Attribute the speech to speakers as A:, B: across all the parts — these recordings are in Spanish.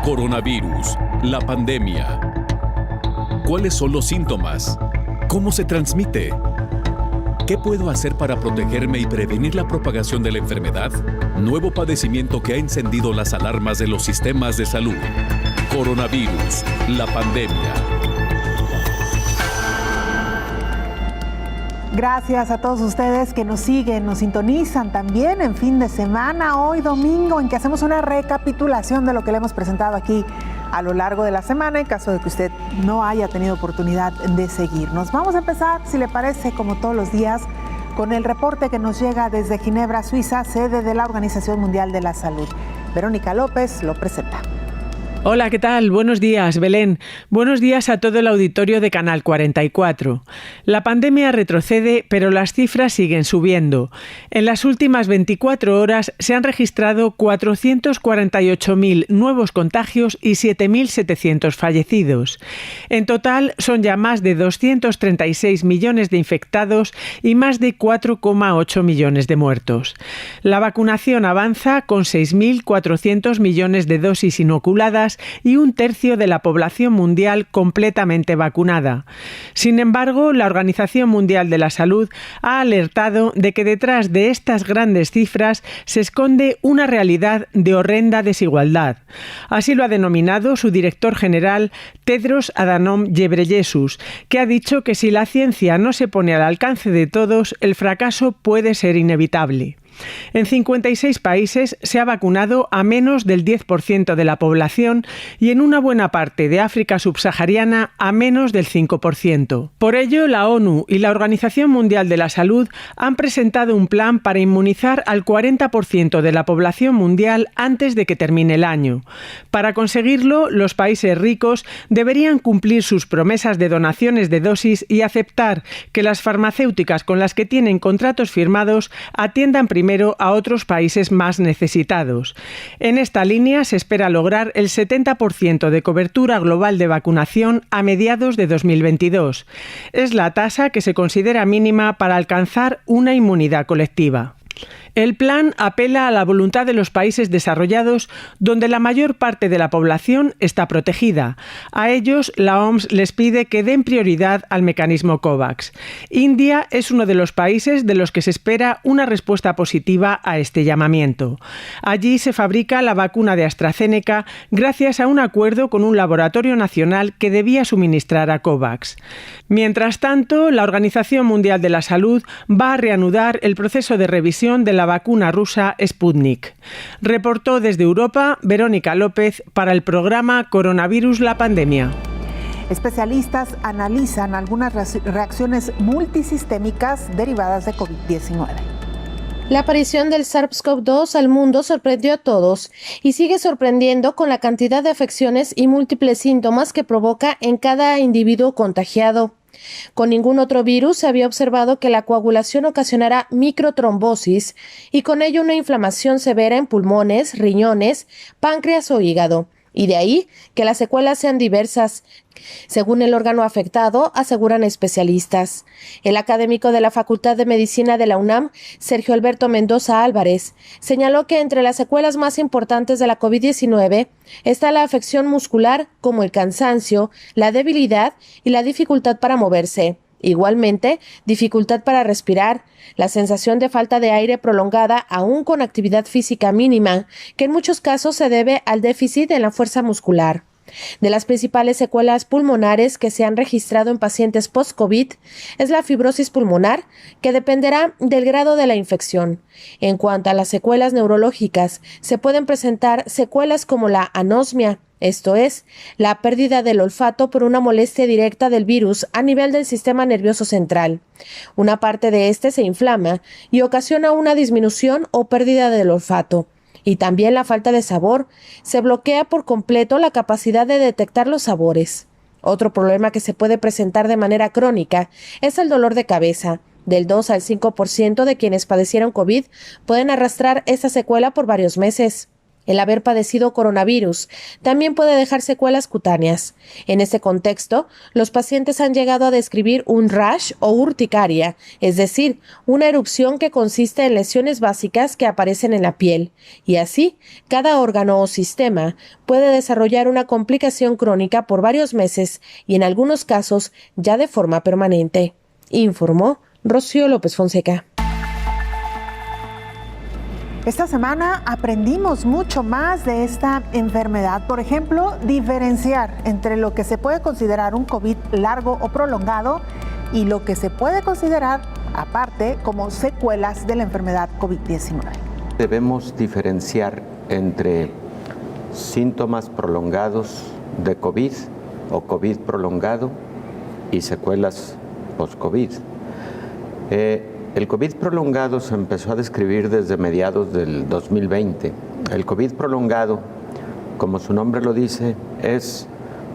A: Coronavirus, la pandemia. ¿Cuáles son los síntomas? ¿Cómo se transmite? ¿Qué puedo hacer para protegerme y prevenir la propagación de la enfermedad? Nuevo padecimiento que ha encendido las alarmas de los sistemas de salud. Coronavirus, la pandemia.
B: Gracias a todos ustedes que nos siguen, nos sintonizan también en fin de semana, hoy domingo, en que hacemos una recapitulación de lo que le hemos presentado aquí a lo largo de la semana, en caso de que usted no haya tenido oportunidad de seguirnos. Vamos a empezar, si le parece, como todos los días, con el reporte que nos llega desde Ginebra, Suiza, sede de la Organización Mundial de la Salud. Verónica López lo presenta.
C: Hola, ¿qué tal? Buenos días, Belén. Buenos días a todo el auditorio de Canal 44. La pandemia retrocede, pero las cifras siguen subiendo. En las últimas 24 horas se han registrado 448.000 nuevos contagios y 7.700 fallecidos. En total, son ya más de 236 millones de infectados y más de 4,8 millones de muertos. La vacunación avanza con 6.400 millones de dosis inoculadas y un tercio de la población mundial completamente vacunada. Sin embargo, la Organización Mundial de la Salud ha alertado de que detrás de estas grandes cifras se esconde una realidad de horrenda desigualdad. Así lo ha denominado su director general, Tedros Adhanom Ghebreyesus, que ha dicho que si la ciencia no se pone al alcance de todos, el fracaso puede ser inevitable. En 56 países se ha vacunado a menos del 10% de la población y en una buena parte de África subsahariana a menos del 5%. Por ello, la ONU y la Organización Mundial de la Salud han presentado un plan para inmunizar al 40% de la población mundial antes de que termine el año. Para conseguirlo, los países ricos deberían cumplir sus promesas de donaciones de dosis y aceptar que las farmacéuticas con las que tienen contratos firmados atiendan primero a otros países más necesitados. En esta línea se espera lograr el 70% de cobertura global de vacunación a mediados de 2022. Es la tasa que se considera mínima para alcanzar una inmunidad colectiva. El plan apela a la voluntad de los países desarrollados donde la mayor parte de la población está protegida. A ellos, la OMS les pide que den prioridad al mecanismo COVAX. India es uno de los países de los que se espera una respuesta positiva a este llamamiento. Allí se fabrica la vacuna de AstraZeneca gracias a un acuerdo con un laboratorio nacional que debía suministrar a COVAX. Mientras tanto, la Organización Mundial de la Salud va a reanudar el proceso de revisión de la vacuna rusa Sputnik. Reportó desde Europa Verónica López para el programa Coronavirus, la pandemia.
B: Especialistas analizan algunas reacciones multisistémicas derivadas de COVID-19.
D: La aparición del SARS-CoV-2 al mundo sorprendió a todos y sigue sorprendiendo con la cantidad de afecciones y múltiples síntomas que provoca en cada individuo contagiado. Con ningún otro virus se había observado que la coagulación ocasionara microtrombosis y con ello una inflamación severa en pulmones, riñones, páncreas o hígado. Y de ahí que las secuelas sean diversas, según el órgano afectado, aseguran especialistas. El académico de la Facultad de Medicina de la UNAM, Sergio Alberto Mendoza Álvarez, señaló que entre las secuelas más importantes de la COVID-19 está la afección muscular, como el cansancio, la debilidad y la dificultad para moverse. Igualmente, dificultad para respirar, la sensación de falta de aire prolongada aún con actividad física mínima, que en muchos casos se debe al déficit en la fuerza muscular. De las principales secuelas pulmonares que se han registrado en pacientes post-COVID es la fibrosis pulmonar, que dependerá del grado de la infección. En cuanto a las secuelas neurológicas, se pueden presentar secuelas como la anosmia, esto es, la pérdida del olfato por una molestia directa del virus a nivel del sistema nervioso central. Una parte de este se inflama y ocasiona una disminución o pérdida del olfato. Y también la falta de sabor. Se bloquea por completo la capacidad de detectar los sabores. Otro problema que se puede presentar de manera crónica es el dolor de cabeza. Del 2 al 5% de quienes padecieron COVID pueden arrastrar esta secuela por varios meses. El haber padecido coronavirus también puede dejar secuelas cutáneas. En ese contexto, los pacientes han llegado a describir un rash o urticaria, es decir, una erupción que consiste en lesiones básicas que aparecen en la piel. Y así, cada órgano o sistema puede desarrollar una complicación crónica por varios meses y en algunos casos ya de forma permanente. Informó Rocío López Fonseca.
B: Esta semana aprendimos mucho más de esta enfermedad. Por ejemplo, diferenciar entre lo que se puede considerar un COVID largo o prolongado y lo que se puede considerar, aparte, como secuelas de la enfermedad COVID-19.
E: Debemos diferenciar entre síntomas prolongados de COVID o COVID prolongado y secuelas post-COVID. El COVID prolongado se empezó a describir desde mediados del 2020. El COVID prolongado, como su nombre lo dice, es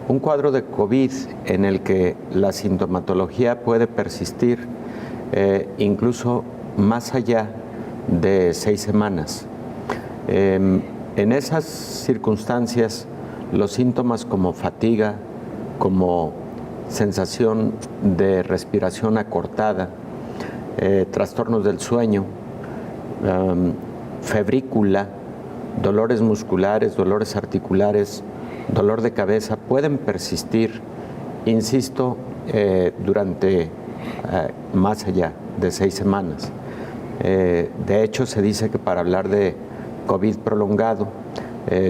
E: un cuadro de COVID en el que la sintomatología puede persistir incluso más allá de 6 semanas. En esas circunstancias, los síntomas como fatiga, como sensación de respiración acortada, trastornos del sueño, febrícula, dolores musculares, dolores articulares, dolor de cabeza, pueden persistir, insisto, durante más allá de 6 semanas. De hecho, se dice que para hablar de COVID prolongado,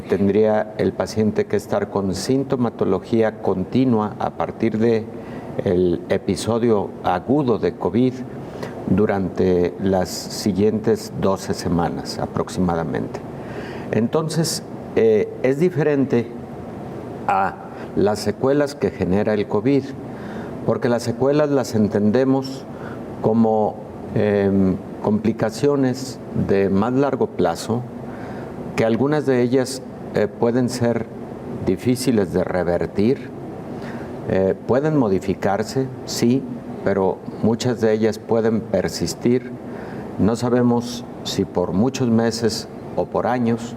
E: tendría el paciente que estar con sintomatología continua a partir del episodio agudo de COVID durante las siguientes 12 semanas aproximadamente. Entonces, es diferente a las secuelas que genera el COVID, porque las secuelas las entendemos como complicaciones de más largo plazo, que algunas de ellas pueden ser difíciles de revertir, pueden modificarse, sí, pero muchas de ellas pueden persistir. No sabemos si por muchos meses o por años,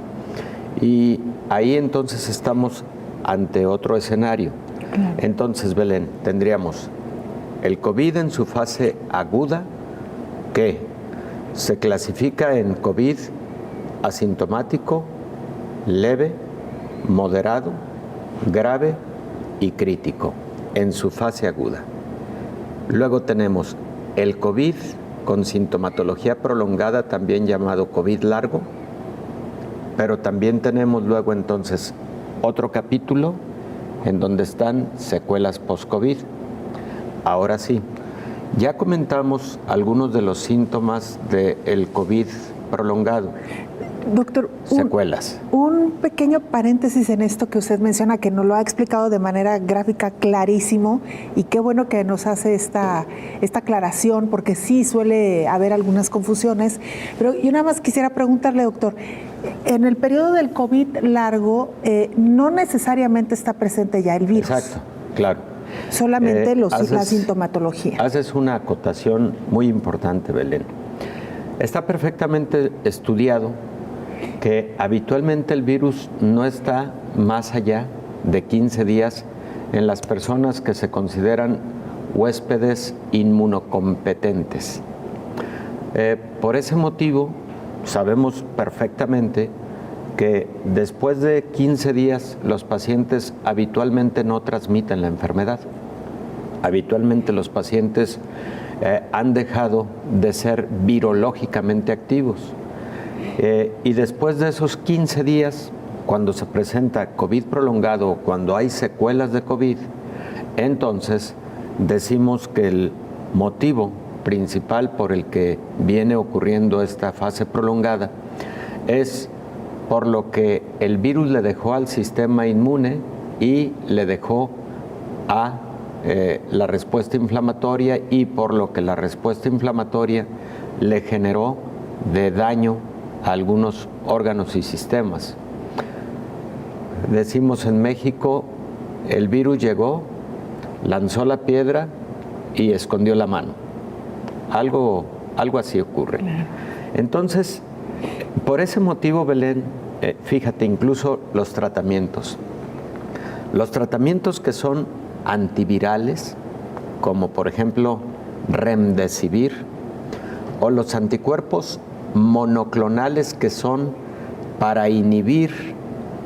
E: y ahí entonces estamos ante otro escenario. Entonces, Belén, tendríamos el COVID en su fase aguda, que se clasifica en COVID asintomático, leve, moderado, grave y crítico, en su fase aguda. Luego tenemos el COVID con sintomatología prolongada, también llamado COVID largo, pero también tenemos luego entonces otro capítulo en donde están secuelas post-COVID. Ahora sí, ya comentamos algunos de los síntomas del COVID prolongado.
B: Doctor,
E: secuelas.
B: Un pequeño paréntesis en esto que usted menciona, que nos lo ha explicado de manera gráfica clarísimo, y qué bueno que nos hace esta aclaración, porque sí suele haber algunas confusiones. Pero yo nada más quisiera preguntarle, doctor, en el periodo del COVID largo no necesariamente está presente ya el virus.
E: Exacto, claro.
B: Solamente la sintomatología.
E: Haces una acotación muy importante, Belén. Está perfectamente estudiado que habitualmente el virus no está más allá de 15 días en las personas que se consideran huéspedes inmunocompetentes. Por ese motivo, sabemos perfectamente que después de 15 días los pacientes habitualmente no transmiten la enfermedad. Habitualmente los pacientes han dejado de ser virológicamente activos. Y después de esos 15 días, cuando se presenta COVID prolongado o cuando hay secuelas de COVID, entonces decimos que el motivo principal por el que viene ocurriendo esta fase prolongada es por lo que el virus le dejó al sistema inmune y le dejó a la respuesta inflamatoria, y por lo que la respuesta inflamatoria le generó de daño a algunos órganos y sistemas. Decimos en México, el virus llegó, lanzó la piedra y escondió la mano. Algo así ocurre. Claro. Entonces, por ese motivo, Belén, Fíjate, incluso los tratamientos. Los tratamientos que son antivirales, como por ejemplo Remdesivir, o los anticuerpos monoclonales que son para inhibir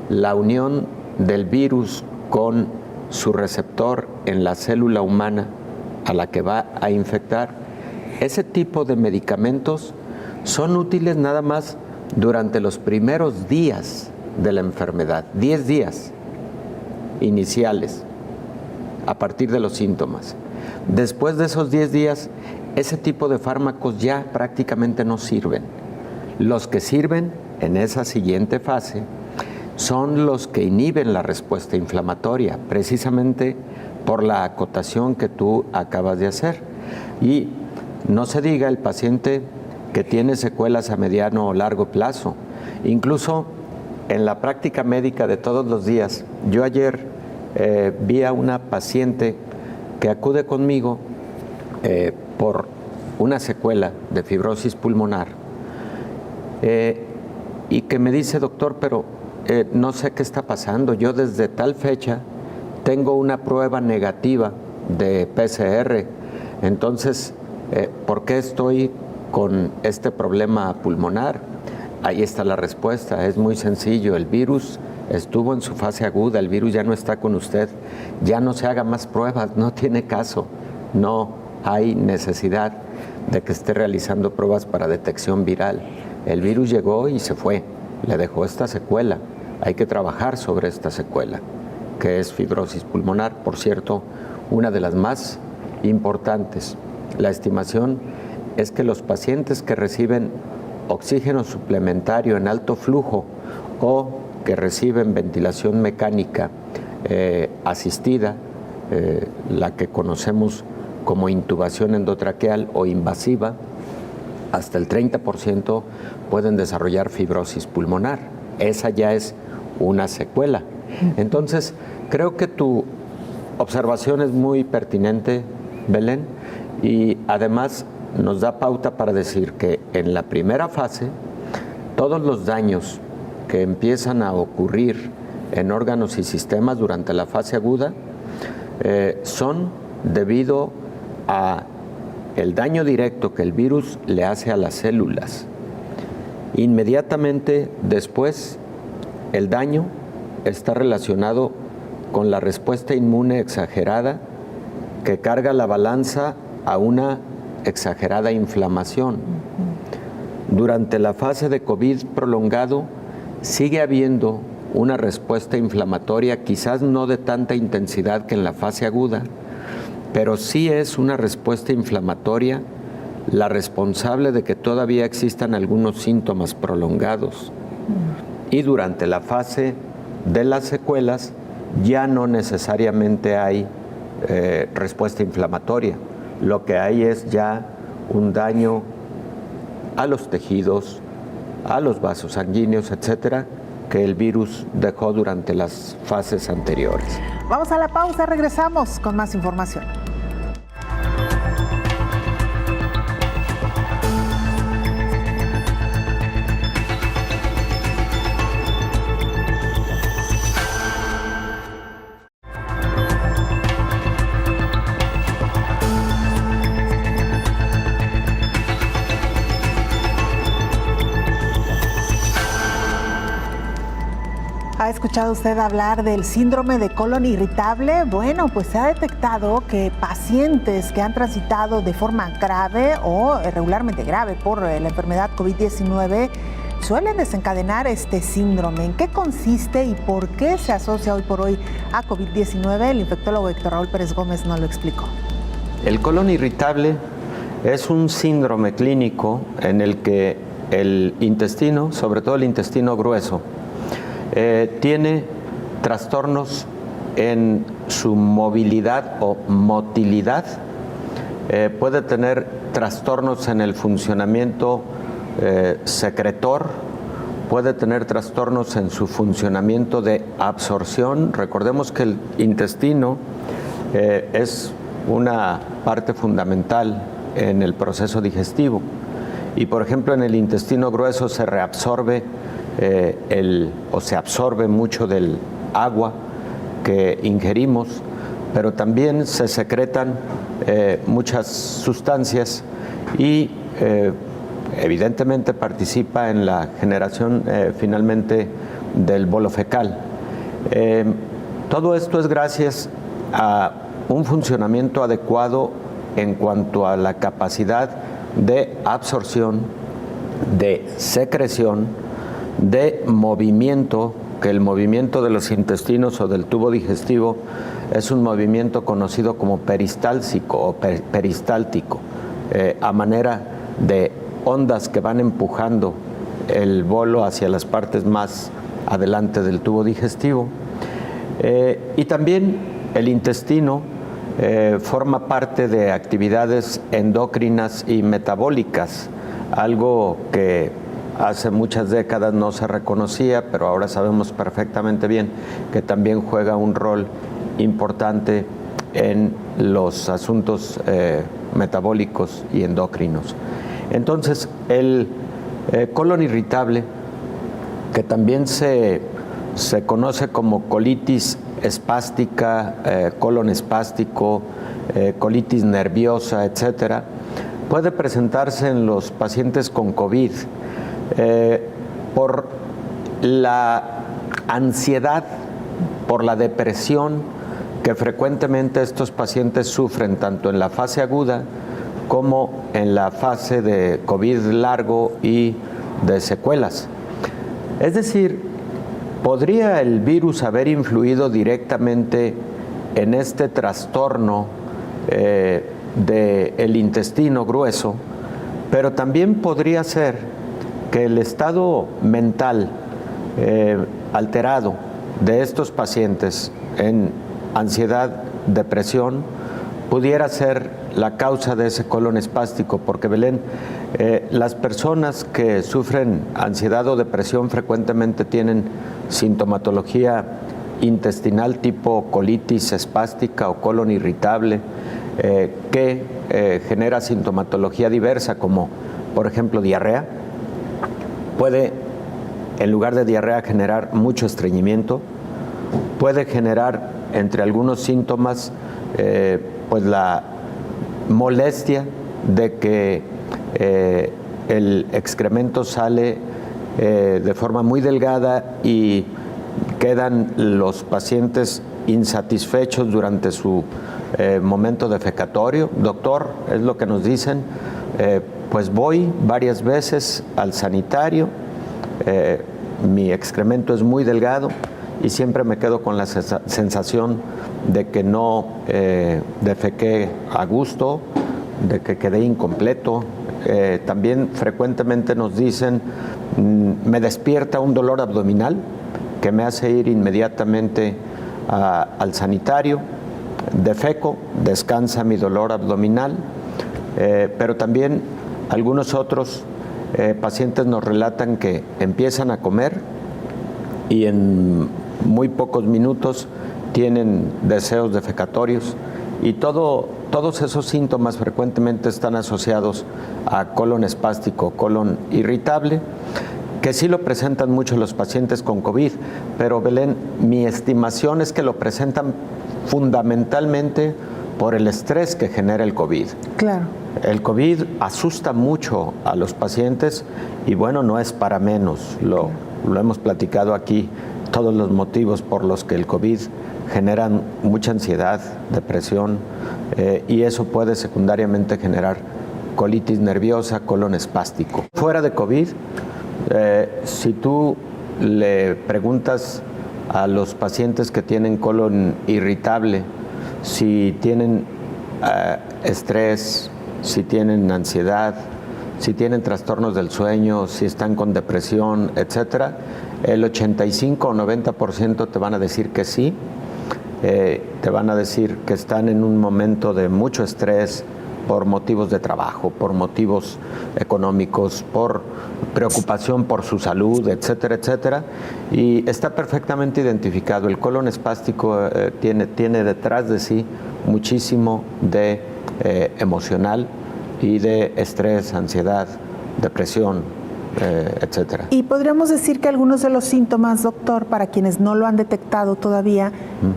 E: la unión del virus con su receptor en la célula humana a la que va a infectar, ese tipo de medicamentos son útiles nada más durante los primeros días de la enfermedad, 10 días iniciales, a partir de los síntomas. Después de esos 10 días, ese tipo de fármacos ya prácticamente no sirven. Los que sirven en esa siguiente fase son los que inhiben la respuesta inflamatoria, precisamente por la acotación que tú acabas de hacer. Y no se diga el paciente que tiene secuelas a mediano o largo plazo. Incluso en la práctica médica de todos los días, yo ayer vi a una paciente que acude conmigo por una secuela de fibrosis pulmonar y que me dice: doctor, pero no sé qué está pasando, yo desde tal fecha tengo una prueba negativa de PCR, entonces, ¿por qué estoy con este problema pulmonar? Ahí está la respuesta, es muy sencillo, el virus estuvo en su fase aguda, el virus ya no está con usted, ya no se haga más pruebas, no tiene caso, no hay necesidad de que esté realizando pruebas para detección viral. El virus llegó y se fue, le dejó esta secuela, hay que trabajar sobre esta secuela, que es fibrosis pulmonar, por cierto, una de las más importantes. La estimación es que los pacientes que reciben oxígeno suplementario en alto flujo o que reciben ventilación mecánica asistida, la que conocemos como intubación endotraqueal o invasiva, hasta el 30% pueden desarrollar fibrosis pulmonar. Esa ya es una secuela. Entonces, creo que tu observación es muy pertinente, Belén, y además nos da pauta para decir que en la primera fase, todos los daños que empiezan a ocurrir en órganos y sistemas durante la fase aguda son debido a el daño directo que el virus le hace a las células. Inmediatamente después, el daño está relacionado con la respuesta inmune exagerada que carga la balanza a una exagerada inflamación. Durante la fase de COVID prolongado sigue habiendo una respuesta inflamatoria, quizás no de tanta intensidad que en la fase aguda, pero sí es una respuesta inflamatoria la responsable de que todavía existan algunos síntomas prolongados. Y durante la fase de las secuelas ya no necesariamente hay respuesta inflamatoria. Lo que hay es ya un daño a los tejidos, a los vasos sanguíneos, etcétera, que el virus dejó durante las fases anteriores.
B: Vamos a la pausa, regresamos con más información. ¿Ha escuchado usted hablar del síndrome de colon irritable? Bueno, pues se ha detectado que pacientes que han transitado de forma grave o regularmente grave por la enfermedad COVID-19 suelen desencadenar este síndrome. ¿En qué consiste y por qué se asocia hoy por hoy a COVID-19? El infectólogo Héctor Raúl Pérez Gómez nos lo explicó.
E: El colon irritable es un síndrome clínico en el que el intestino, sobre todo el intestino grueso, tiene trastornos en su movilidad o motilidad, puede tener trastornos en el funcionamiento secretor, puede tener trastornos en su funcionamiento de absorción. Recordemos que el intestino es una parte fundamental en el proceso digestivo y, por ejemplo, en el intestino grueso se reabsorbe o se absorbe mucho del agua que ingerimos, pero también se secretan muchas sustancias y evidentemente participa en la generación finalmente del bolo fecal. Todo esto es gracias a un funcionamiento adecuado en cuanto a la capacidad de absorción, de secreción, de movimiento, que el movimiento de los intestinos o del tubo digestivo es un movimiento conocido como peristáltico o peristáltico, a manera de ondas que van empujando el bolo hacia las partes más adelante del tubo digestivo. Y también el intestino forma parte de actividades endocrinas y metabólicas, algo que hace muchas décadas no se reconocía, pero ahora sabemos perfectamente bien que también juega un rol importante en los asuntos metabólicos y endocrinos. Entonces, el colon irritable, que también se conoce como colitis espástica, colon espástico, colitis nerviosa, etcétera, puede presentarse en los pacientes con COVID por la ansiedad, por la depresión que frecuentemente estos pacientes sufren tanto en la fase aguda como en la fase de COVID largo y de secuelas. Es decir, ¿podría el virus haber influido directamente en este trastorno del intestino grueso? Pero también podría ser que el estado mental alterado de estos pacientes en ansiedad, depresión, pudiera ser la causa de ese colon espástico, porque Belén, las personas que sufren ansiedad o depresión frecuentemente tienen sintomatología intestinal tipo colitis espástica o colon irritable, que genera sintomatología diversa, como por ejemplo diarrea. Puede, en lugar de diarrea, generar mucho estreñimiento, puede generar entre algunos síntomas pues la molestia de que el excremento sale de forma muy delgada y quedan los pacientes insatisfechos durante su momento defecatorio. Doctor, es lo que nos dicen, pues voy varias veces al sanitario, mi excremento es muy delgado y siempre me quedo con la sensación de que no defequé a gusto, de que quedé incompleto. También frecuentemente nos dicen, me despierta un dolor abdominal que me hace ir inmediatamente al sanitario, defeco, descansa mi dolor abdominal, pero también algunos otros pacientes nos relatan que empiezan a comer y en muy pocos minutos tienen deseos defecatorios y todos esos síntomas frecuentemente están asociados a colon espástico, colon irritable, que sí lo presentan mucho los pacientes con COVID, pero Belén, mi estimación es que lo presentan fundamentalmente por el estrés que genera el COVID.
B: Claro.
E: El COVID asusta mucho a los pacientes y bueno, no es para menos, lo hemos platicado aquí, todos los motivos por los que el COVID generan mucha ansiedad, depresión, y eso puede secundariamente generar colitis nerviosa, colon espástico. Fuera de COVID, si tú le preguntas a los pacientes que tienen colon irritable si tienen estrés, si tienen ansiedad, si tienen trastornos del sueño, si están con depresión, etcétera, el 85 o 90% te van a decir que sí, te van a decir que están en un momento de mucho estrés por motivos de trabajo, por motivos económicos, por preocupación por su salud, etcétera, etcétera. Y está perfectamente identificado. El colon espástico tiene detrás de sí muchísimo de emocional y de estrés, ansiedad, depresión, etcétera.
B: Y podríamos decir que algunos de los síntomas, doctor, para quienes no lo han detectado todavía,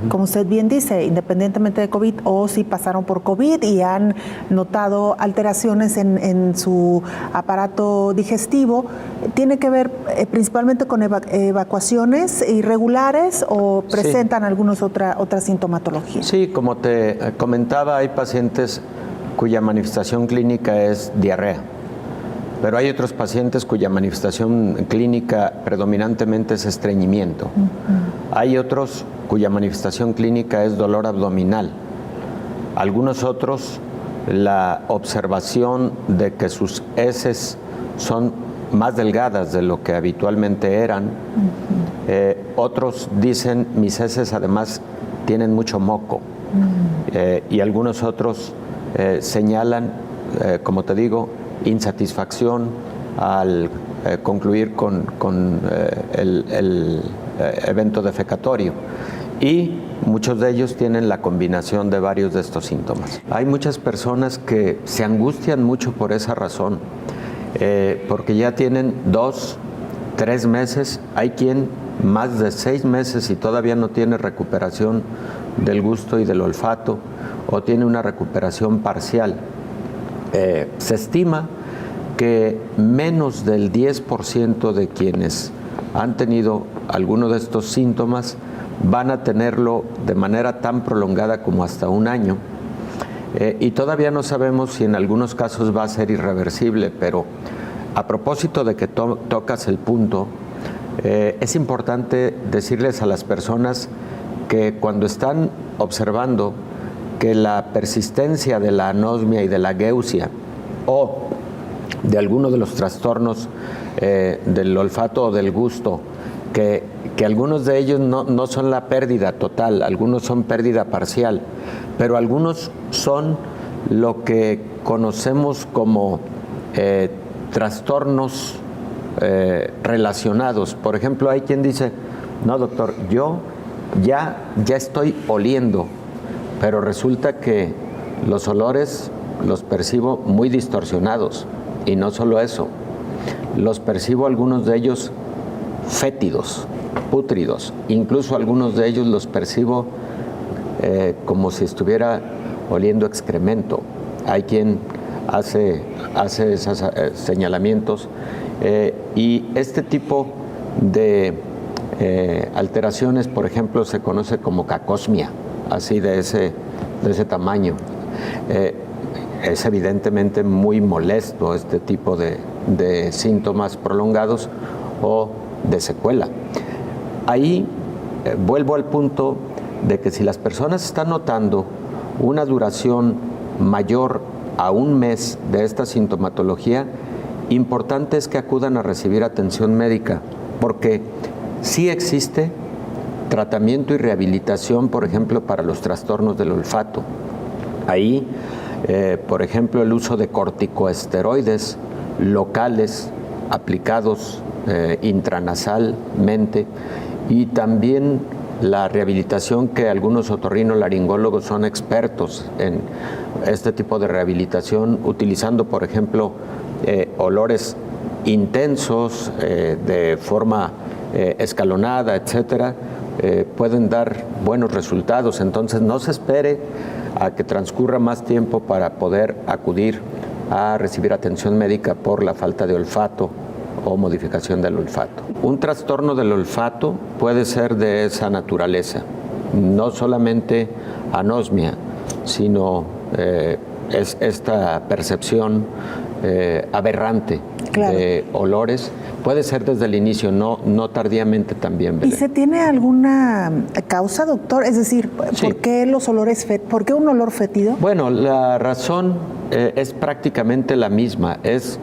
B: como usted bien dice, independientemente de COVID, o si pasaron por COVID y han notado alteraciones en su aparato digestivo, ¿tiene que ver principalmente con evacuaciones irregulares o presentan algunos otra sintomatología?
E: Sí, como te comentaba, hay pacientes cuya manifestación clínica es diarrea, pero hay otros pacientes cuya manifestación clínica predominantemente es estreñimiento. Hay otros cuya manifestación clínica es dolor abdominal. Algunos otros, la observación de que sus heces son más delgadas de lo que habitualmente eran. Otros dicen, mis heces además tienen mucho moco. Y algunos otros señalan, como te digo, insatisfacción al concluir con el evento defecatorio. Y muchos de ellos tienen la combinación de varios de estos síntomas. Hay muchas personas que se angustian mucho por esa razón, porque ya tienen 2, 3 meses, hay quien más de 6 meses y todavía no tiene recuperación del gusto y del olfato, o tiene una recuperación parcial. Se estima que menos del 10% de quienes han tenido alguno de estos síntomas van a tenerlo de manera tan prolongada como hasta 1 año. Y todavía no sabemos si en algunos casos va a ser irreversible, pero a propósito de que tocas el punto, es importante decirles a las personas que cuando están observando que la persistencia de la anosmia y de la geusia o de alguno de los trastornos del olfato o del gusto, que algunos de ellos no son la pérdida total, algunos son pérdida parcial, pero algunos son lo que conocemos como trastornos relacionados. Por ejemplo, hay quien dice, no doctor, yo ya estoy oliendo, pero resulta que los olores los percibo muy distorsionados, y no solo eso, los percibo algunos de ellos fétidos, pútridos, incluso algunos de ellos los percibo como si estuviera oliendo excremento. Hay quien hace esos señalamientos, y este tipo de alteraciones, por ejemplo, se conoce como cacosmia, así de ese tamaño. Es evidentemente muy molesto este tipo de síntomas prolongados o de secuela. Ahí vuelvo al punto de que si las personas están notando una duración mayor a 1 mes de esta sintomatología, importante es que acudan a recibir atención médica, porque sí existe tratamiento y rehabilitación, por ejemplo, para los trastornos del olfato. Ahí, por ejemplo, el uso de corticosteroides locales aplicados intranasalmente, y también la rehabilitación, que algunos otorrinolaringólogos son expertos en este tipo de rehabilitación, utilizando, por ejemplo, olores intensos de forma escalonada, etcétera, pueden dar buenos resultados. Entonces, no se espere a que transcurra más tiempo para poder acudir a recibir atención médica por la falta de olfato o modificación del olfato. Un trastorno del olfato puede ser de esa naturaleza, no solamente anosmia, sino es esta percepción aberrante, claro, de olores. Puede ser desde el inicio, no tardíamente también, Belén.
B: ¿Y se tiene alguna causa, doctor? Es decir,
E: sí.
B: ¿por qué los olores por qué un olor fétido?
E: Bueno, la razón es prácticamente la misma. Es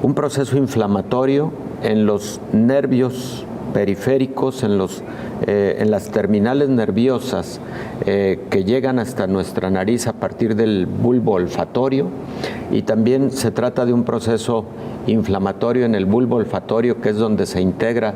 E: un proceso inflamatorio en los nervios periféricos, en las terminales nerviosas que llegan hasta nuestra nariz a partir del bulbo olfatorio, y también se trata de un proceso inflamatorio en el bulbo olfatorio, que es donde se integra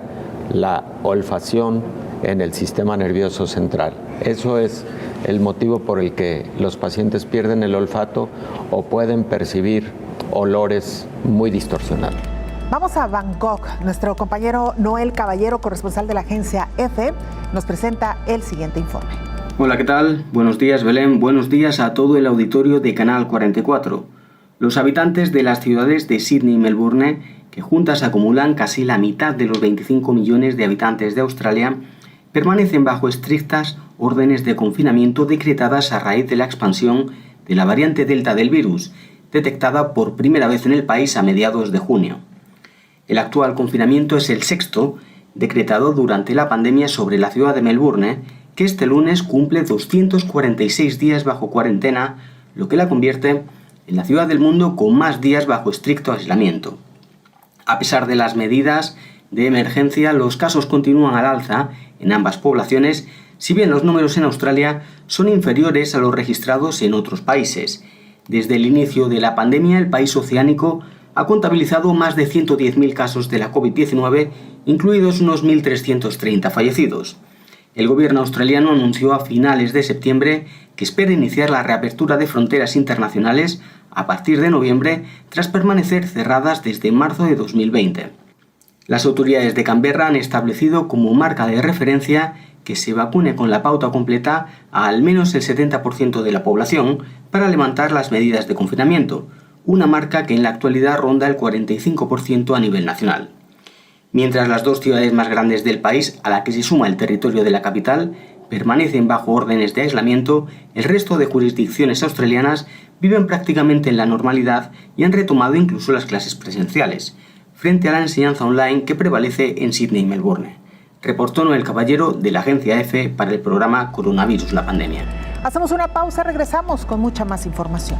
E: la olfacción en el sistema nervioso central. Eso es el motivo por el que los pacientes pierden el olfato o pueden percibir olores muy distorsionados.
B: Vamos a Bangkok. Nuestro compañero Noel Caballero, corresponsal de la agencia EFE, nos presenta el siguiente informe.
F: Hola, ¿qué tal? Buenos días, Belén. Buenos días a todo el auditorio de Canal 44. Los habitantes de las ciudades de Sídney y Melbourne, que juntas acumulan casi la mitad de los 25 millones de habitantes de Australia, permanecen bajo estrictas órdenes de confinamiento decretadas a raíz de la expansión de la variante Delta del virus, detectada por primera vez en el país a mediados de junio. El actual confinamiento es el sexto decretado durante la pandemia sobre la ciudad de Melbourne, que este lunes cumple 246 días bajo cuarentena, lo que la convierte en la ciudad del mundo con más días bajo estricto aislamiento. A pesar de las medidas de emergencia, los casos continúan al alza en ambas poblaciones, si bien los números en Australia son inferiores a los registrados en otros países. Desde el inicio de la pandemia, el país oceánico ha contabilizado más de 110.000 casos de la COVID-19, incluidos unos 1.330 fallecidos. El gobierno australiano anunció a finales de septiembre que espera iniciar la reapertura de fronteras internacionales a partir de noviembre, tras permanecer cerradas desde marzo de 2020. Las autoridades de Canberra han establecido como marca de referencia que se vacune con la pauta completa a al menos el 70% de la población para levantar las medidas de confinamiento, una marca que en la actualidad ronda el 45% a nivel nacional. Mientras las dos ciudades más grandes del país, a la que se suma el territorio de la capital, permanecen bajo órdenes de aislamiento, el resto de jurisdicciones australianas viven prácticamente en la normalidad y han retomado incluso las clases presenciales, frente a la enseñanza online que prevalece en Sídney y Melbourne. Reportó Noel Caballero de la agencia EFE para el programa Coronavirus, la pandemia.
B: Hacemos una pausa, regresamos con mucha más información.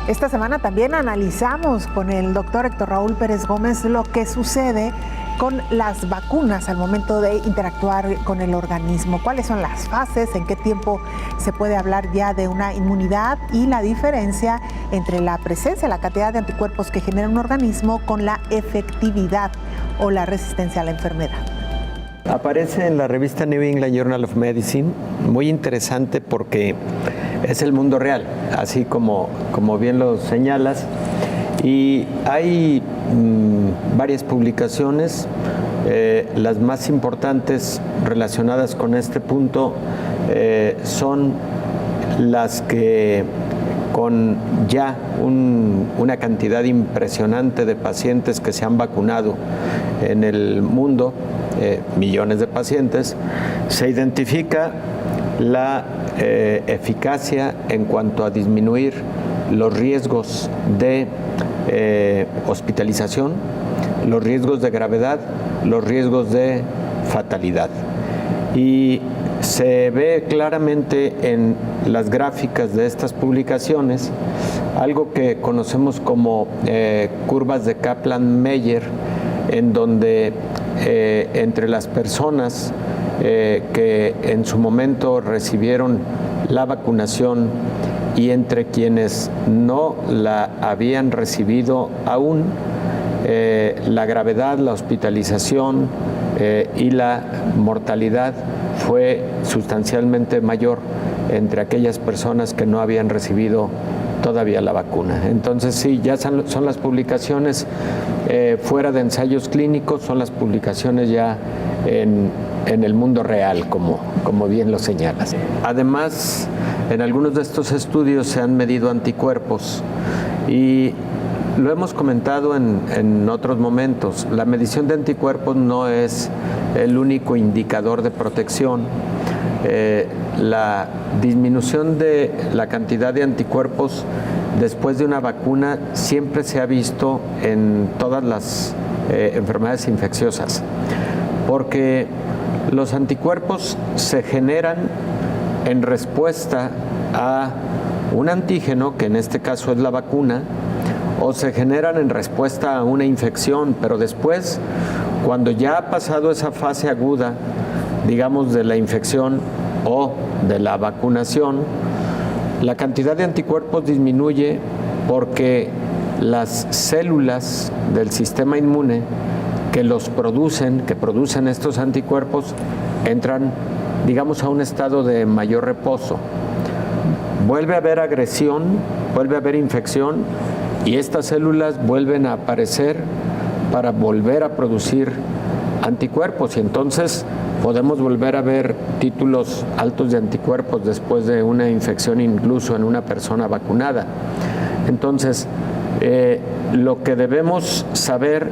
B: Esta semana también analizamos con el doctor Héctor Raúl Pérez Gómez lo que sucede con las vacunas al momento de interactuar con el organismo. ¿Cuáles son las fases? ¿En qué tiempo se puede hablar ya de una inmunidad? Y la diferencia entre la presencia, la cantidad de anticuerpos que genera un organismo con la efectividad o la resistencia a la enfermedad.
E: Aparece en la revista New England Journal of Medicine, muy interesante porque es el mundo real, así como bien lo señalas. Y hay varias publicaciones, las más importantes relacionadas con este punto son las que con ya una cantidad impresionante de pacientes que se han vacunado en el mundo, millones de pacientes, se identifica la eficacia en cuanto a disminuir los riesgos de hospitalización, los riesgos de gravedad, los riesgos de fatalidad. Y se ve claramente en las gráficas de estas publicaciones algo que conocemos como curvas de Kaplan-Meier, en donde entre las personas que en su momento recibieron la vacunación y entre quienes no la habían recibido aún, la gravedad, la hospitalización y la mortalidad fue sustancialmente mayor entre aquellas personas que no habían recibido todavía la vacuna. Entonces sí, ya son las publicaciones fuera de ensayos clínicos, son las publicaciones ya en el mundo real, como bien lo señalas. Además, en algunos de estos estudios se han medido anticuerpos y lo hemos comentado en otros momentos. La medición de anticuerpos no es el único indicador de protección. La disminución de la cantidad de anticuerpos después de una vacuna siempre se ha visto en todas las enfermedades infecciosas, porque los anticuerpos se generan en respuesta a un antígeno, que en este caso es la vacuna, o se generan en respuesta a una infección, pero después, cuando ya ha pasado esa fase aguda, digamos, de la infección, o de la vacunación, la cantidad de anticuerpos disminuye porque las células del sistema inmune que producen estos anticuerpos, entran, digamos, a un estado de mayor reposo. Vuelve a haber agresión, vuelve a haber infección y estas células vuelven a aparecer para volver a producir anticuerpos y entonces podemos volver a ver títulos altos de anticuerpos después de una infección, incluso en una persona vacunada. Entonces, lo que debemos saber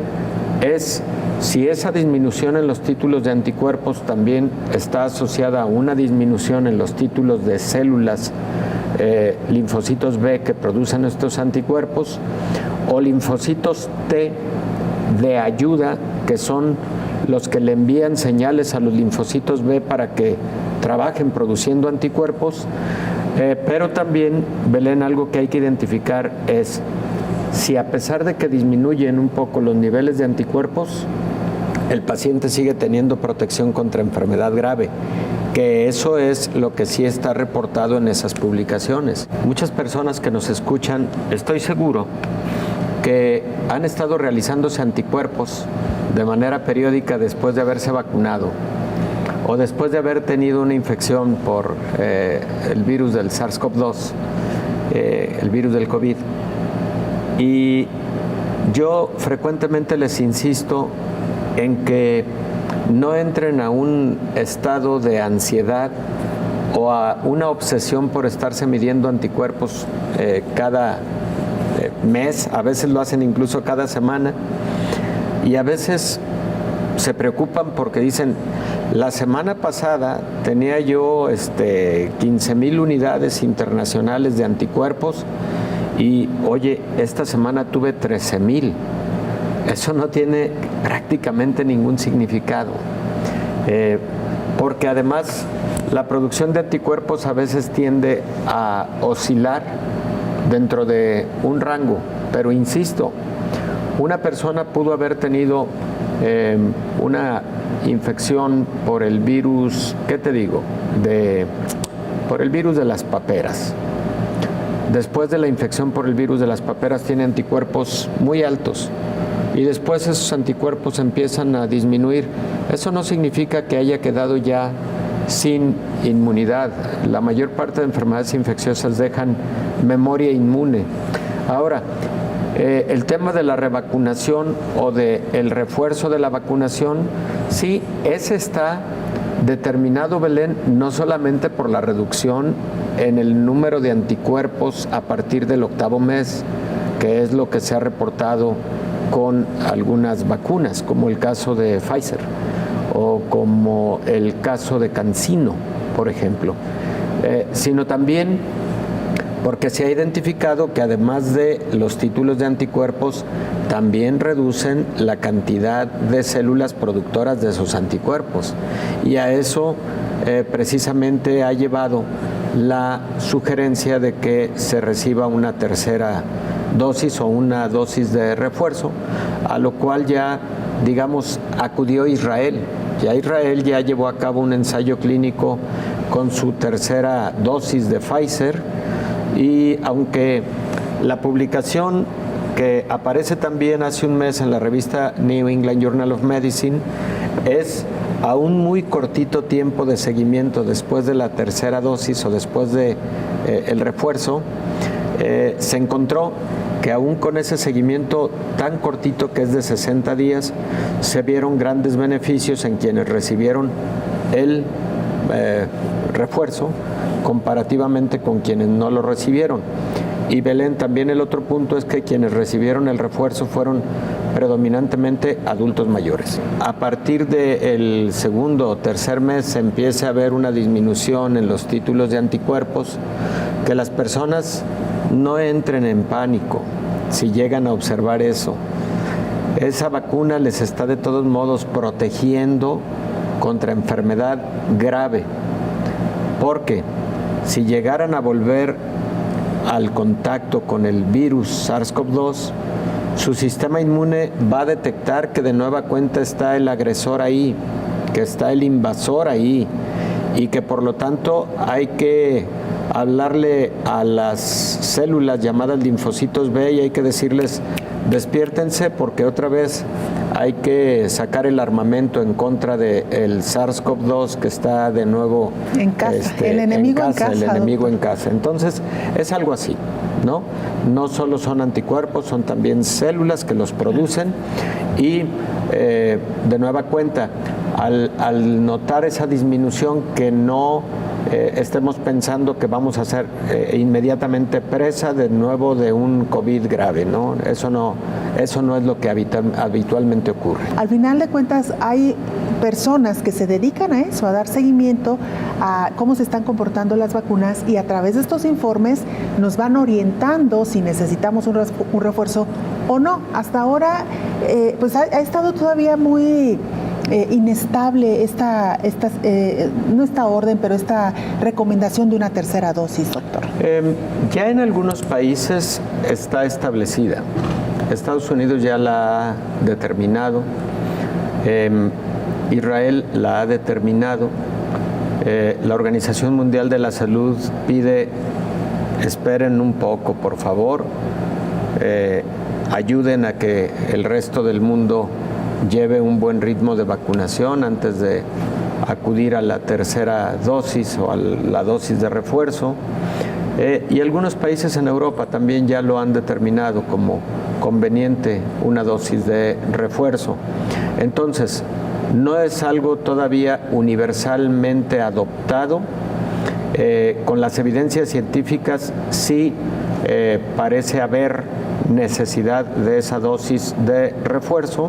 E: es si esa disminución en los títulos de anticuerpos también está asociada a una disminución en los títulos de células linfocitos B que producen estos anticuerpos, o linfocitos T de ayuda, que son los que le envían señales a los linfocitos B para que trabajen produciendo anticuerpos. Pero también, Belén, algo que hay que identificar es si a pesar de que disminuyen un poco los niveles de anticuerpos, el paciente sigue teniendo protección contra enfermedad grave, que eso es lo que sí está reportado en esas publicaciones. Muchas personas que nos escuchan, estoy seguro, que han estado realizándose anticuerpos de manera periódica después de haberse vacunado o después de haber tenido una infección por el virus del SARS-CoV-2, el virus del COVID. Y yo frecuentemente les insisto en que no entren a un estado de ansiedad o a una obsesión por estarse midiendo anticuerpos cada mes, a veces lo hacen incluso cada semana, y a veces se preocupan porque dicen, la semana pasada tenía yo 15,000 unidades internacionales de anticuerpos y oye, esta semana tuve 13,000. Eso no tiene prácticamente ningún significado, porque además la producción de anticuerpos a veces tiende a oscilar dentro de un rango, pero insisto, una persona pudo haber tenido una infección por el virus, ¿qué te digo? Por el virus de las paperas. Después de la infección por el virus de las paperas tiene anticuerpos muy altos y después esos anticuerpos empiezan a disminuir. Eso no significa que haya quedado ya sin inmunidad. La mayor parte de enfermedades infecciosas dejan memoria inmune. Ahora, el tema de la revacunación o del refuerzo de la vacunación, sí, ese está determinado, Belén, no solamente por la reducción en el número de anticuerpos a partir del 8º mes, que es lo que se ha reportado con algunas vacunas, como el caso de Pfizer o como el caso de CanSino, por ejemplo, sino también porque se ha identificado que además de los títulos de anticuerpos, también reducen la cantidad de células productoras de esos anticuerpos. Y a eso precisamente ha llevado la sugerencia de que se reciba una tercera dosis o una dosis de refuerzo, a lo cual ya, digamos, acudió Israel. Ya Israel ya llevó a cabo un ensayo clínico con su tercera dosis de Pfizer, y aunque la publicación que aparece también hace un mes en la revista New England Journal of Medicine es a un muy cortito tiempo de seguimiento después de la tercera dosis o después de el refuerzo, se encontró que aún con ese seguimiento tan cortito, que es de 60 días, se vieron grandes beneficios en quienes recibieron el refuerzo comparativamente con quienes no lo recibieron. Y Belén, también el otro punto es que quienes recibieron el refuerzo fueron predominantemente adultos mayores. A partir del segundo o tercer mes se empieza a ver una disminución en los títulos de anticuerpos, que las personas no entren en pánico si llegan a observar eso. Esa vacuna les está de todos modos protegiendo contra enfermedad grave, porque si llegaran a volver al contacto con el virus SARS-CoV-2, su sistema inmune va a detectar que de nueva cuenta está el agresor ahí, que está el invasor ahí, y que por lo tanto hay que hablarle a las células llamadas linfocitos B y hay que decirles: despiértense, porque otra vez hay que sacar el armamento en contra del SARS-CoV-2 que está de nuevo
B: en casa, el enemigo en casa.
E: El enemigo en casa. Entonces, es algo así, ¿no? No solo son anticuerpos, son también células que los producen y de nueva cuenta, al notar esa disminución, que no estemos pensando que vamos a ser inmediatamente presa de nuevo de un COVID grave, ¿no? Eso no es lo que habitualmente ocurre.
B: Al final de cuentas, hay personas que se dedican a eso, a dar seguimiento a cómo se están comportando las vacunas, y a través de estos informes nos van orientando si necesitamos un refuerzo o no. Hasta ahora, pues ha estado todavía muy inestable no esta orden, pero esta recomendación de una tercera dosis, doctor.
E: Ya en algunos países está establecida. Estados Unidos ya la ha determinado. Israel la ha determinado. La Organización Mundial de la Salud pide: esperen un poco, por favor. Ayuden a que el resto del mundo lleve un buen ritmo de vacunación antes de acudir a la tercera dosis o a la dosis de refuerzo. Y algunos países en Europa también ya lo han determinado como conveniente una dosis de refuerzo. Entonces, no es algo todavía universalmente adoptado. Con las evidencias científicas sí parece haber necesidad de esa dosis de refuerzo,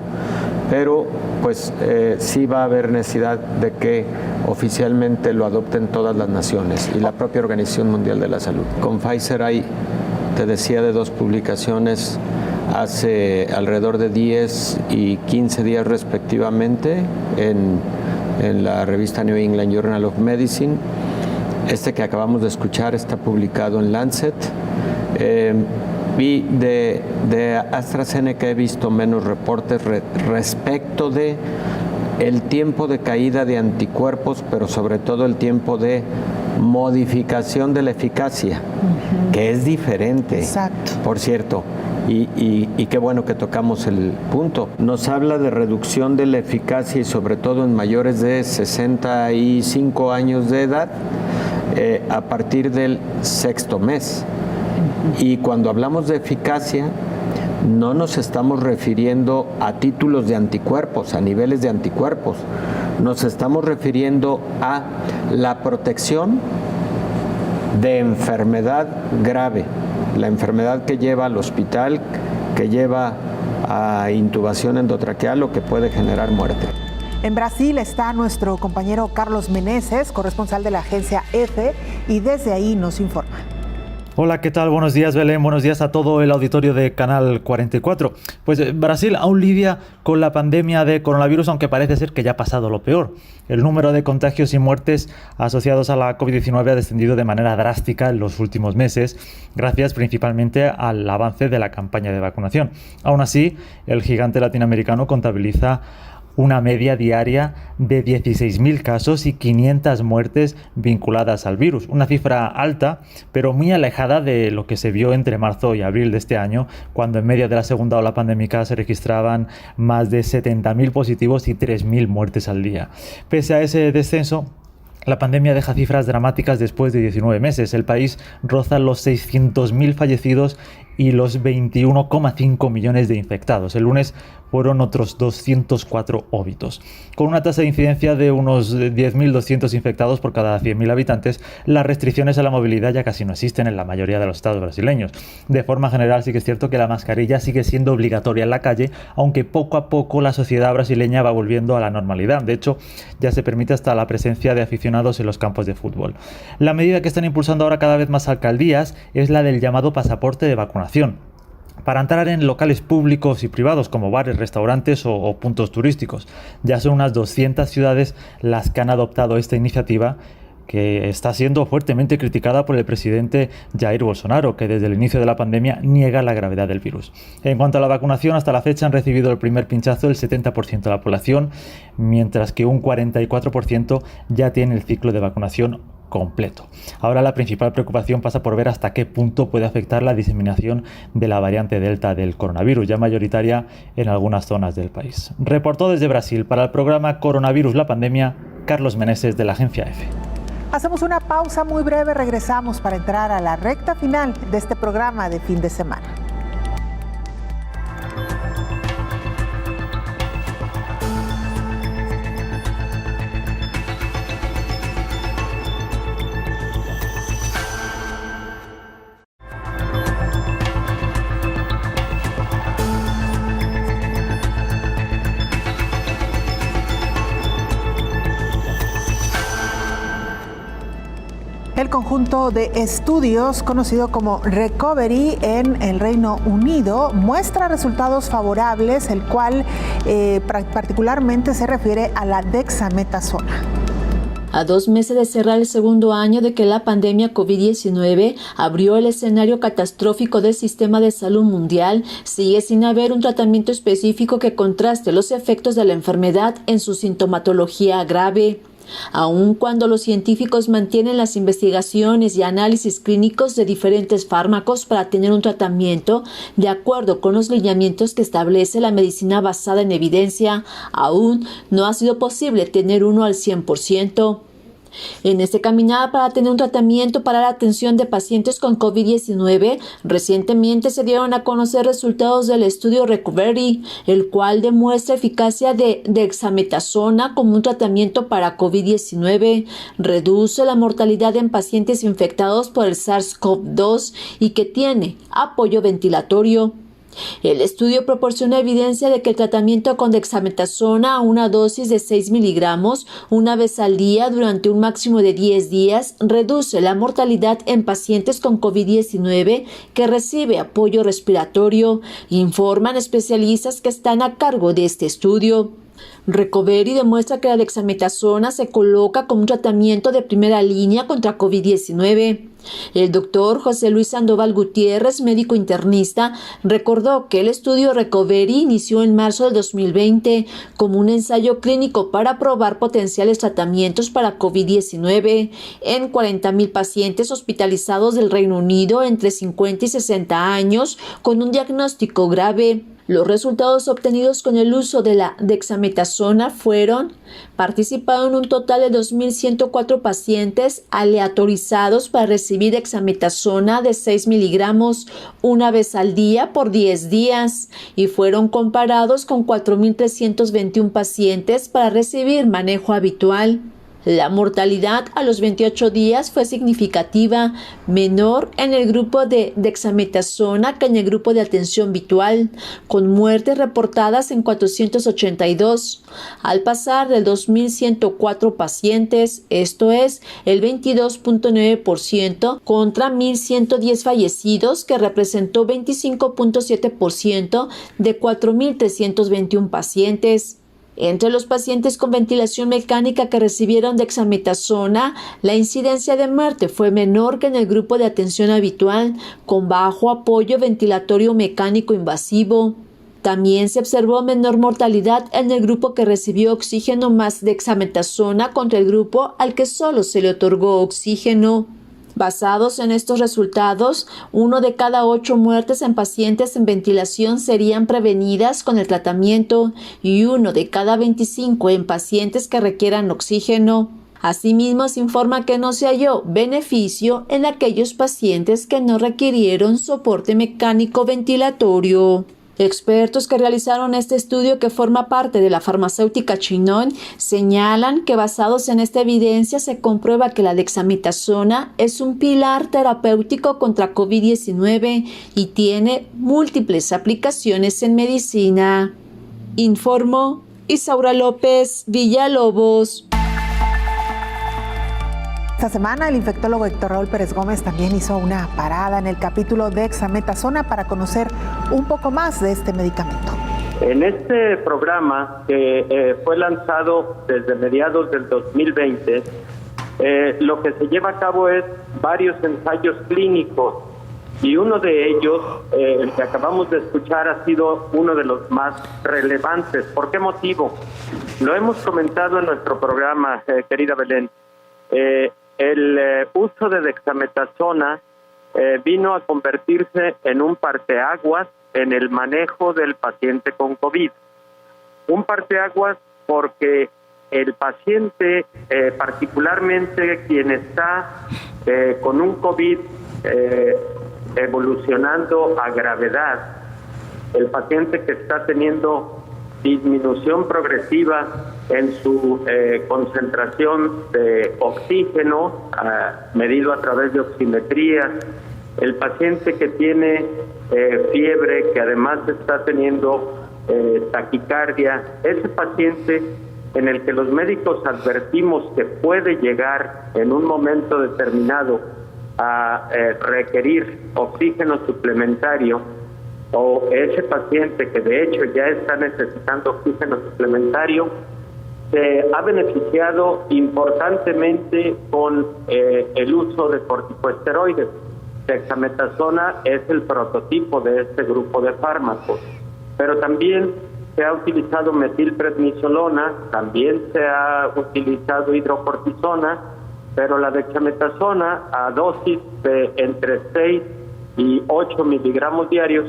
E: pero pues sí va a haber necesidad de que oficialmente lo adopten todas las naciones y la propia Organización Mundial de la Salud. Con Pfizer hay, te decía, de 2 publicaciones hace alrededor de 10 y 15 días respectivamente en la revista New England Journal of Medicine. Este que acabamos de escuchar está publicado en Lancet. Y de AstraZeneca he visto menos reportes respecto de el tiempo de caída de anticuerpos, pero sobre todo el tiempo de modificación de la eficacia, que es diferente.
B: Exacto.
E: Por cierto, y qué bueno que tocamos el punto. Nos habla de reducción de la eficacia y sobre todo en mayores de 65 años de edad a partir del 6º mes. Y cuando hablamos de eficacia, no nos estamos refiriendo a títulos de anticuerpos, a niveles de anticuerpos. Nos estamos refiriendo a la protección de enfermedad grave, la enfermedad que lleva al hospital, que lleva a intubación endotraqueal o que puede generar muerte.
B: En Brasil está nuestro compañero Carlos Meneses, corresponsal de la agencia EFE, y desde ahí nos informa.
G: Hola, ¿qué tal? Buenos días, Belén. Buenos días a todo el auditorio de Canal 44. Pues Brasil aún lidia con la pandemia de coronavirus, aunque parece ser que ya ha pasado lo peor. El número de contagios y muertes asociados a la COVID-19 ha descendido de manera drástica en los últimos meses, gracias principalmente al avance de la campaña de vacunación. Aún así, el gigante latinoamericano contabiliza una media diaria de 16.000 casos y 500 muertes vinculadas al virus. Una cifra alta, pero muy alejada de lo que se vio entre marzo y abril de este año, cuando en medio de la segunda ola pandémica se registraban más de 70.000 positivos y 3.000 muertes al día. Pese a ese descenso, la pandemia deja cifras dramáticas después de 19 meses. El país roza los 600.000 fallecidos y los 21,5 millones de infectados. El lunes fueron otros 204 óbitos. Con una tasa de incidencia de unos 10.200 infectados por cada 100.000 habitantes, las restricciones a la movilidad ya casi no existen en la mayoría de los estados brasileños. De forma general, sí que es cierto que la mascarilla sigue siendo obligatoria en la calle, aunque poco a poco la sociedad brasileña va volviendo a la normalidad. De hecho, ya se permite hasta la presencia de aficionados en los campos de fútbol. La medida que están impulsando ahora cada vez más alcaldías es la del llamado pasaporte de vacunación. Para entrar en locales públicos y privados como bares, restaurantes o puntos turísticos. Ya son unas 200 ciudades las que han adoptado esta iniciativa, que está siendo fuertemente criticada por el presidente Jair Bolsonaro, que desde el inicio de la pandemia niega la gravedad del virus. En cuanto a la vacunación, hasta la fecha han recibido el primer pinchazo el 70% de la población, mientras que un 44% ya tiene el ciclo de vacunación completo. Ahora la principal preocupación pasa por ver hasta qué punto puede afectar la diseminación de la variante Delta del coronavirus, ya mayoritaria en algunas zonas del país. Reportó desde Brasil para el programa Coronavirus la Pandemia, Carlos Meneses de la agencia EFE.
B: Hacemos una pausa muy breve, regresamos para entrar a la recta final de este programa de fin de semana. El conjunto de estudios conocido como Recovery en el Reino Unido muestra resultados favorables, el cual particularmente se refiere a la dexametasona.
H: A 2 meses de cerrar el segundo año de que la pandemia COVID-19 abrió el escenario catastrófico del sistema de salud mundial, sigue sin haber un tratamiento específico que contraste los efectos de la enfermedad en su sintomatología grave. Aun cuando los científicos mantienen las investigaciones y análisis clínicos de diferentes fármacos para tener un tratamiento de acuerdo con los lineamientos que establece la medicina basada en evidencia, aún no ha sido posible tener uno al 100%. En esta caminada para tener un tratamiento para la atención de pacientes con COVID-19, recientemente se dieron a conocer resultados del estudio Recovery, el cual demuestra eficacia de dexametasona como un tratamiento para COVID-19, reduce la mortalidad en pacientes infectados por el SARS-CoV-2 y que tiene apoyo ventilatorio. El estudio proporciona evidencia de que el tratamiento con dexametasona a una dosis de 6 miligramos una vez al día durante un máximo de 10 días reduce la mortalidad en pacientes con COVID-19 que recibe apoyo respiratorio, informan especialistas que están a cargo de este estudio. Recovery demuestra que la dexametasona se coloca como un tratamiento de primera línea contra COVID-19. El doctor José Luis Sandoval Gutiérrez, médico internista, recordó que el estudio Recovery inició en marzo del 2020 como un ensayo clínico para probar potenciales tratamientos para COVID-19 en 40,000 pacientes hospitalizados del Reino Unido entre 50 y 60 años con un diagnóstico grave. Los resultados obtenidos con el uso de la dexametasona fueron: participaron un total de 2.104 pacientes aleatorizados para recibir dexametasona de 6 miligramos una vez al día por 10 días y fueron comparados con 4.321 pacientes para recibir manejo habitual. La mortalidad a los 28 días fue significativa, menor en el grupo de dexametasona que en el grupo de atención habitual, con muertes reportadas en 482, al pasar de 2.104 pacientes, esto es el 22.9% contra 1.110 fallecidos, que representó 25.7% de 4.321 pacientes. Entre los pacientes con ventilación mecánica que recibieron dexametasona, la incidencia de muerte fue menor que en el grupo de atención habitual, con bajo apoyo ventilatorio mecánico invasivo. También se observó menor mortalidad en el grupo que recibió oxígeno más dexametasona contra el grupo al que solo se le otorgó oxígeno. Basados en estos resultados, 1 de cada 8 muertes en pacientes en ventilación serían prevenidas con el tratamiento y 1 de cada 25 en pacientes que requieran oxígeno. Asimismo, se informa que no se halló beneficio en aquellos pacientes que no requirieron soporte mecánico ventilatorio. Expertos que realizaron este estudio, que forma parte de la farmacéutica Chinon, señalan que basados en esta evidencia se comprueba que la dexametasona es un pilar terapéutico contra COVID-19 y tiene múltiples aplicaciones en medicina. Informó Isaura López Villalobos.
B: Esta semana el infectólogo Héctor Raúl Pérez Gómez también hizo una parada en el capítulo dexametasona para conocer un poco más de este medicamento.
I: En este programa, que fue lanzado desde mediados del 2020, lo que se lleva a cabo es varios ensayos clínicos, y uno de ellos, el que acabamos de escuchar, ha sido uno de los más relevantes. ¿Por qué motivo? Lo hemos comentado en nuestro programa, querida Belén. El uso de dexametasona vino a convertirse en un parteaguas en el manejo del paciente con COVID. Un parteaguas porque el paciente, particularmente quien está con un COVID evolucionando a gravedad, el paciente que está teniendo disminución progresiva en su concentración de oxígeno medido a través de oximetría, el paciente que tiene fiebre, que además está teniendo taquicardia, ese paciente en el que los médicos advertimos que puede llegar en un momento determinado a requerir oxígeno suplementario, o ese paciente que de hecho ya está necesitando oxígeno suplementario, se ha beneficiado importantemente con el uso de corticosteroides. Dexametasona es el prototipo de este grupo de fármacos, pero también se ha utilizado metilprednisolona, también se ha utilizado hidrocortisona, pero la dexametasona a dosis de entre 6 y 8 miligramos diarios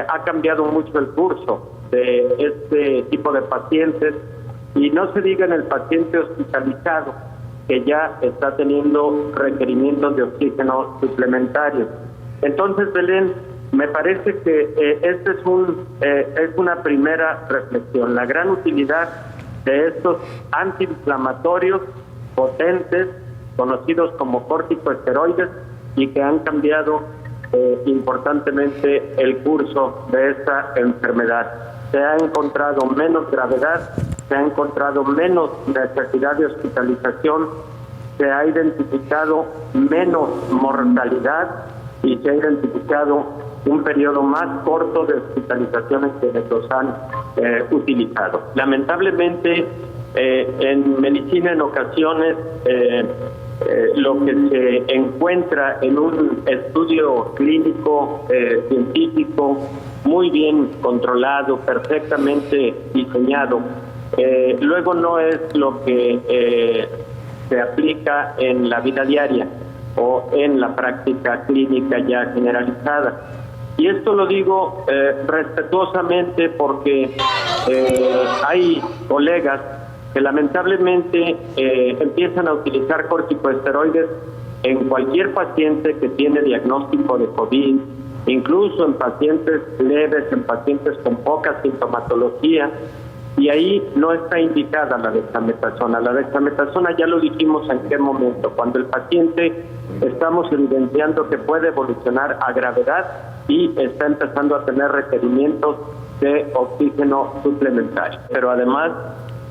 I: ha cambiado mucho el curso de este tipo de pacientes, y no se diga en el paciente hospitalizado que ya está teniendo requerimientos de oxígeno suplementario. Entonces, Belén, me parece que esta es una primera reflexión, la gran utilidad de estos antiinflamatorios potentes, conocidos como corticosteroides, y que han cambiado importantemente el curso de esta enfermedad. Se ha encontrado menos gravedad, se ha encontrado menos necesidad de hospitalización, se ha identificado menos mortalidad y se ha identificado un periodo más corto de hospitalización en quienes los han utilizado. Lamentablemente, en medicina en ocasiones lo que se encuentra en un estudio clínico científico muy bien controlado, perfectamente diseñado, luego no es lo que se aplica en la vida diaria o en la práctica clínica ya generalizada. Y esto lo digo respetuosamente porque hay colegas que lamentablemente empiezan a utilizar corticosteroides en cualquier paciente que tiene diagnóstico de COVID, incluso en pacientes leves, en pacientes con poca sintomatología, y ahí no está indicada la dexametasona. La dexametasona ya lo dijimos en qué momento, cuando el paciente estamos evidenciando que puede evolucionar a gravedad y está empezando a tener requerimientos de oxígeno suplementario. Pero además,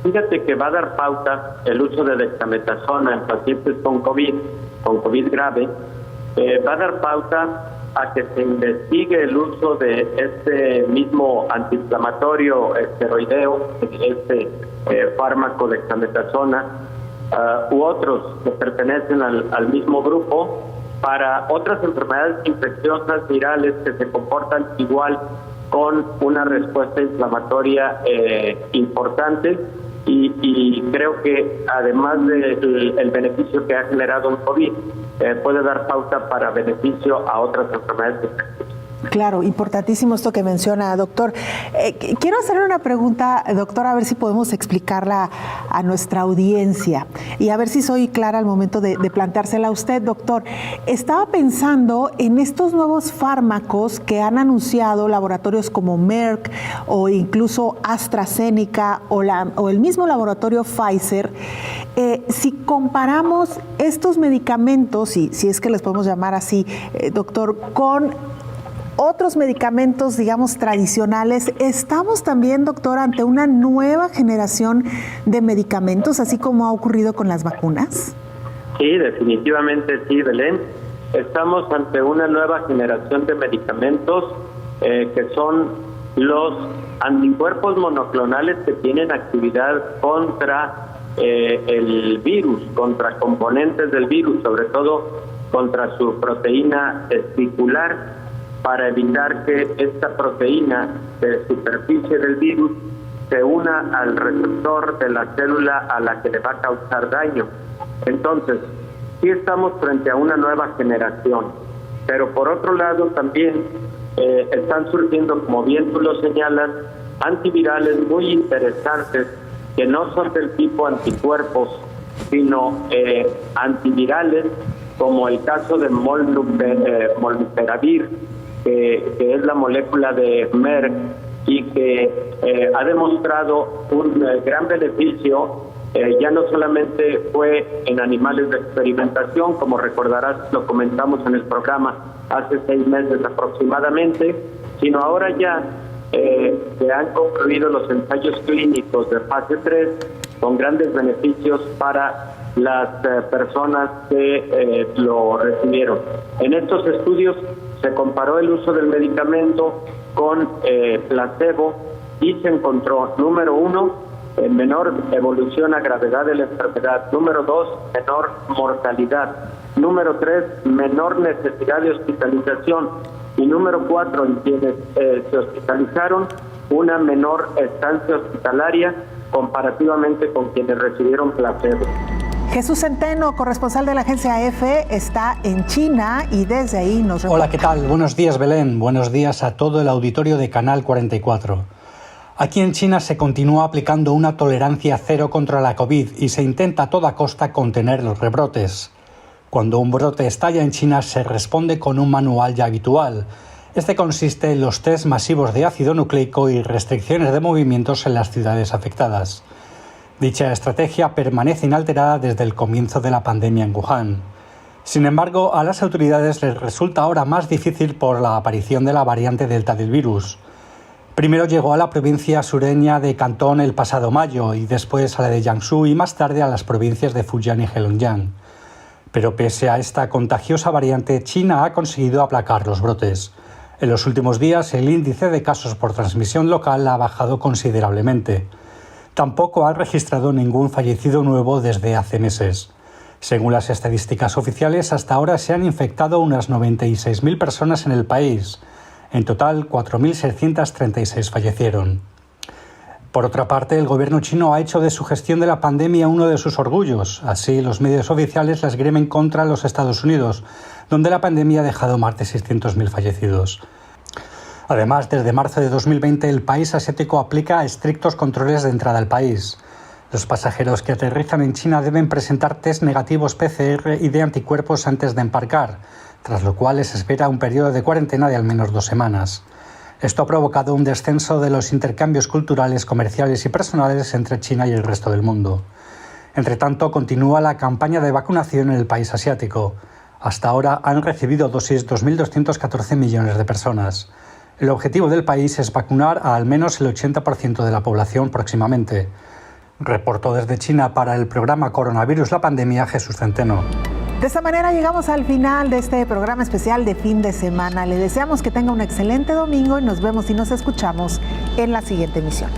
I: fíjate que va a dar pauta el uso de dexametasona en pacientes con COVID grave, va a dar pauta a que se investigue el uso de este mismo antiinflamatorio esteroideo, este fármaco dexametasona, u otros que pertenecen al mismo grupo, para otras enfermedades infecciosas virales que se comportan igual con una respuesta inflamatoria importante. Y creo que además del beneficio que ha generado el COVID, puede dar pauta para beneficio a otras enfermedades infecciosas.
B: Claro, importantísimo esto que menciona, doctor. Quiero hacerle una pregunta, doctor, a ver si podemos explicarla a nuestra audiencia y a ver si soy clara al momento de planteársela a usted, doctor. Estaba pensando en estos nuevos fármacos que han anunciado laboratorios como Merck o incluso AstraZeneca o el mismo laboratorio Pfizer. Si comparamos estos medicamentos, si es que les podemos llamar así, doctor, con otros medicamentos, digamos, tradicionales, ¿estamos también, doctor, ante una nueva generación de medicamentos, así como ha ocurrido con las vacunas?
I: Sí, definitivamente sí, Belén. Estamos ante una nueva generación de medicamentos que son los anticuerpos monoclonales que tienen actividad contra el virus, contra componentes del virus, sobre todo contra su proteína testicular, para evitar que esta proteína de superficie del virus se una al receptor de la célula a la que le va a causar daño. Entonces, sí estamos frente a una nueva generación, pero por otro lado también están surgiendo, como bien tú lo señalas, antivirales muy interesantes que no son del tipo anticuerpos, sino antivirales, como el caso de molnupiravir, que es la molécula de Merck y que ha demostrado un gran beneficio. Ya no solamente fue en animales de experimentación, como recordarás, lo comentamos en el programa hace 6 meses aproximadamente, sino ahora ya se han concluido los ensayos clínicos de fase 3 con grandes beneficios para las personas que lo recibieron. En estos estudios se comparó el uso del medicamento con placebo y se encontró, número 1, menor evolución a gravedad de la enfermedad, número 2, menor mortalidad, número 3, menor necesidad de hospitalización y número 4, en quienes se hospitalizaron, una menor estancia hospitalaria comparativamente con quienes recibieron placebo.
B: Jesús Centeno, corresponsal de la agencia EFE, está en China y desde ahí nos reporta.
J: Hola, ¿qué tal? Buenos días, Belén. Buenos días a todo el auditorio de Canal 44. Aquí en China se continúa aplicando una tolerancia cero contra la COVID y se intenta a toda costa contener los rebrotes. Cuando un brote estalla en China se responde con un manual ya habitual. Este consiste en los test masivos de ácido nucleico y restricciones de movimientos en las ciudades afectadas. Dicha estrategia permanece inalterada desde el comienzo de la pandemia en Wuhan. Sin embargo, a las autoridades les resulta ahora más difícil por la aparición de la variante Delta del virus. Primero llegó a la provincia sureña de Cantón el pasado mayo y después a la de Jiangsu y más tarde a las provincias de Fujian y Heilongjiang. Pero pese a esta contagiosa variante, China ha conseguido aplacar los brotes. En los últimos días, el índice de casos por transmisión local ha bajado considerablemente. Tampoco ha registrado ningún fallecido nuevo desde hace meses. Según las estadísticas oficiales, hasta ahora se han infectado unas 96.000 personas en el país. En total, 4.636 fallecieron. Por otra parte, el gobierno chino ha hecho de su gestión de la pandemia uno de sus orgullos. Así, los medios oficiales la esgrimen contra los Estados Unidos, donde la pandemia ha dejado más de 600.000 fallecidos. Además, desde marzo de 2020, el país asiático aplica estrictos controles de entrada al país. Los pasajeros que aterrizan en China deben presentar test negativos PCR y de anticuerpos antes de embarcar, tras lo cual les espera un periodo de cuarentena de al menos 2 semanas. Esto ha provocado un descenso de los intercambios culturales, comerciales y personales entre China y el resto del mundo. Entre tanto, continúa la campaña de vacunación en el país asiático. Hasta ahora han recibido dosis 2.214 millones de personas. El objetivo del país es vacunar a al menos el 80% de la población próximamente. Reportó desde China para el programa Coronavirus la Pandemia, Jesús Centeno.
B: De esta manera llegamos al final de este programa especial de fin de semana. Le deseamos que tenga un excelente domingo y nos vemos y nos escuchamos en la siguiente emisión.